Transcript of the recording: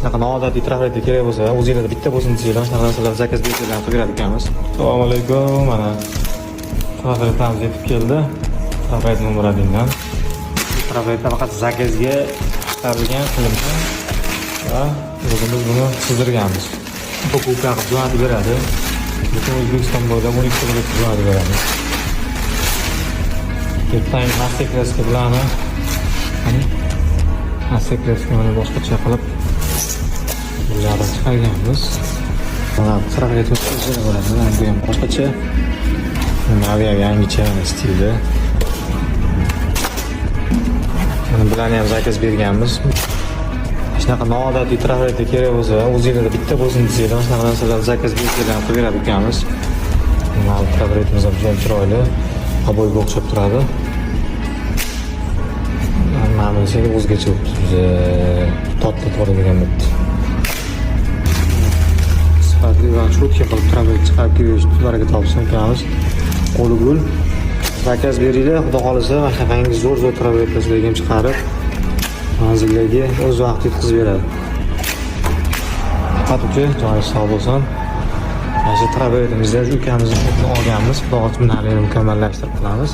shunaqa noodatiy trafaretda kerak bo'lsa, o'zingizda bitta bo'lsin desanglar, shunaqa narsalar zakaz berishlar qilib berar ekanmiz. Assalomu alaykum. Mana trafaretimiz yetib keldi. Trafaret nomer 1dan. Trafaretda faqat zakazga chiqarilgan qilingan va o'zimiz buni chizdirganmiz. Покупка qilib jo'natib beradi. Butun O'zbekiston bo'ylab 12 ta jo'natib beradi. Ertaning masterklaski bilan masterklaski mana boshqacha qilib bularni chiqarganmiz. Mana trafaretimiz o'zida bo'ladi. Bu ham boshqacha. Yangicha stilda. Buni bilan ham zakaz berganmiz. Shunaqa noodatiy trafaretda kerak bo'lsa, o'zingizda bitta bo'lsin desanglar, shunaqa narsalar zakaz berishlar qilib berar ekanmiz. Mana trafaretimiz ham juda chiroyli, oboyga o'xshab turadi. Mana bunisi o'zgacha o'tdi. Totli to'g'rigan bitti. Sifatli va cho'tka qilib trafaret chiqarib kelish topsin ekanmiz. Qo'li gul. Zakaz beringlar, xudo xolisa, mana shunaqangi zo'r trafaretlarni ham chiqarib manzillarga o'z vaqtida yetkazib beradi. Faqat uka, joyingiz sog' bo'lsin. Mana shu trafaretimizda ukamizni olganmiz. Xudo xohlasa buni mukammallashtirib qilamiz.